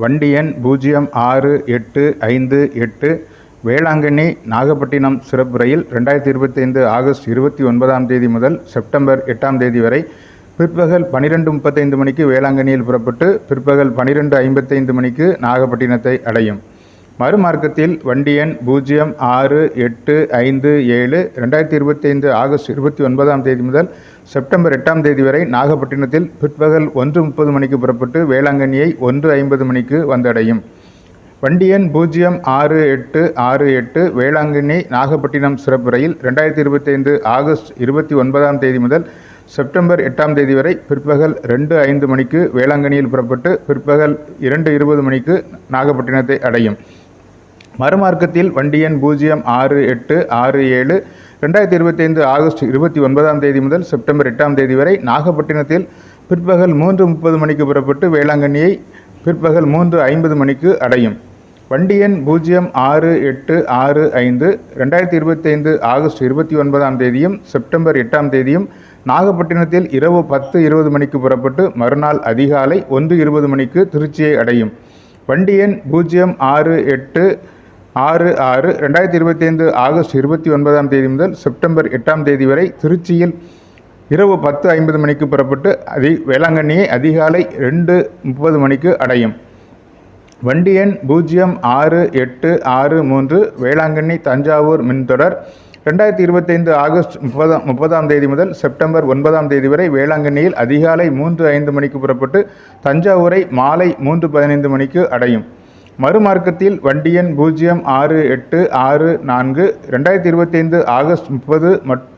வண்டி எண் 068558 வேளாங்கண்ணி நாகப்பட்டினம் சிறப்பு ரயில் 2025 ஆகஸ்ட் 29ஆம் தேதி முதல் செப்டம்பர் 8ஆம் தேதி வரை பிற்பகல் 12:35 மணிக்கு வேளாங்கண்ணியில் புறப்பட்டு பிற்பகல் 12:55 மணிக்கு நாகப்பட்டினத்தை அடையும். மறுமார்க்கத்தில் வண்டி எண் 068557 2025 ஆகஸ்ட் 29ஆம் தேதி முதல் செப்டம்பர் 8ஆம் தேதி வரை நாகப்பட்டினத்தில் பிற்பகல் 1:30 மணிக்கு புறப்பட்டு வேளாங்கண்ணியை 1:50 மணிக்கு வந்தடையும். வண்டி எண் 0668 வேளாங்கண்ணி நாகப்பட்டினம் சிறப்பு ரயில் 2025 ஆகஸ்ட் 29ஆம் தேதி முதல் செப்டம்பர் 8ஆம் தேதி வரை பிற்பகல் 2:05 மணிக்கு வேளாங்கண்ணியில் புறப்பட்டு பிற்பகல் 2:20 மணிக்கு நாகப்பட்டினத்தை அடையும். மறுமார்க்கத்தில் வண்டி எண் 066867 2025 ஆகஸ்ட் 29ஆம் தேதி முதல் செப்டம்பர் 8ஆம் தேதி வரை நாகப்பட்டினத்தில் பிற்பகல் 3:30 மணிக்கு புறப்பட்டு வேளாங்கண்ணியை பிற்பகல் 3:50 மணிக்கு அடையும். வண்டி எண் 0685 2025 ஆகஸ்ட் 29ஆம் தேதியும் செப்டம்பர் 8ஆம் தேதியும் நாகப்பட்டினத்தில் இரவு 10:20 மணிக்கு புறப்பட்டு மறுநாள் அதிகாலை 1:20 மணிக்கு திருச்சியை அடையும். வண்டி எண் 0686 2025 ஆகஸ்ட் 29ஆம் தேதி முதல் செப்டம்பர் 8ஆம் தேதி வரை திருச்சியில் இரவு 10:50 மணிக்கு புறப்பட்டு வேளாங்கண்ணியை அதிகாலை 2:30 மணிக்கு அடையும். வண்டி எண் 0686 வேளாங்கண்ணி தஞ்சாவூர் மின்தொடர் 2025 ஆகஸ்ட் 30ஆம் தேதி முதல் செப்டம்பர் 9ஆம் தேதி வரை வேளாங்கண்ணியில் அதிகாலை 3:05 மணிக்கு புறப்பட்டு தஞ்சாவூரை மாலை 3:15 மணிக்கு அடையும். மறுமார்க்கத்தில் வண்டி எண் 0684 2025 ஆகஸ்ட் 30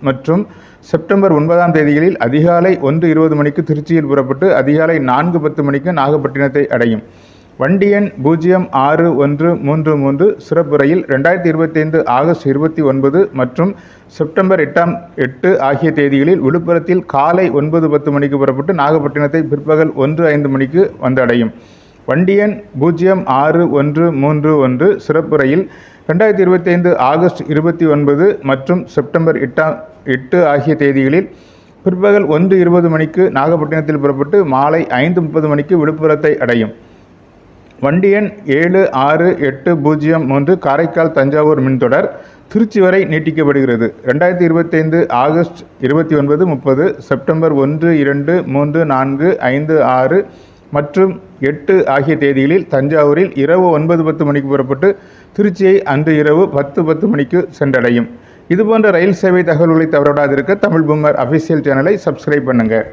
மற்றும் செப்டம்பர் 9ஆம் தேதிகளில் அதிகாலை 1:20 மணிக்கு திருச்சியில் புறப்பட்டு அதிகாலை 4:10 மணிக்கு நாகப்பட்டினத்தை அடையும். வண்டி எண் 0613 சிறப்பு ரயில் 2025 ஆகஸ்ட் 29 மற்றும் செப்டம்பர் 8 ஆகிய தேதிகளில் விழுப்புரத்தில் காலை 9:10 மணிக்கு புறப்பட்டு நாகப்பட்டினத்தை பிற்பகல் 1:05 மணிக்கு வந்தடையும். வண்டி எண் 0631 சிறப்பு ரயில் 2025 ஆகஸ்ட் 29 மற்றும் செப்டம்பர் 8 ஆகிய தேதிகளில் பிற்பகல் 1:20 மணிக்கு நாகப்பட்டினத்தில் புறப்பட்டு மாலை 5:30 மணிக்கு விழுப்புரத்தை அடையும். வண்டி எண் 7680 காரைக்கால் தஞ்சாவூர் மின்தொடர் திருச்சி வரை நீட்டிக்கப்படுகிறது. 2025 ஆகஸ்ட் 29, 30 செப்டம்பர் 1, 2, 3, 4, 5, 6 மற்றும் 8 ஆகிய தேதிகளில் தஞ்சாவூரில் இரவு 9:10 மணிக்கு புறப்பட்டு திருச்சியை அன்று இரவு 10:10 மணிக்கு சென்றடையும். இதுபோன்ற ரயில் சேவை தகவல்களை தவறவிடாதிருக்க தமிழ் பூமர் அஃபிஷியல் சேனலை சப்ஸ்கிரைப் பண்ணுங்கள்.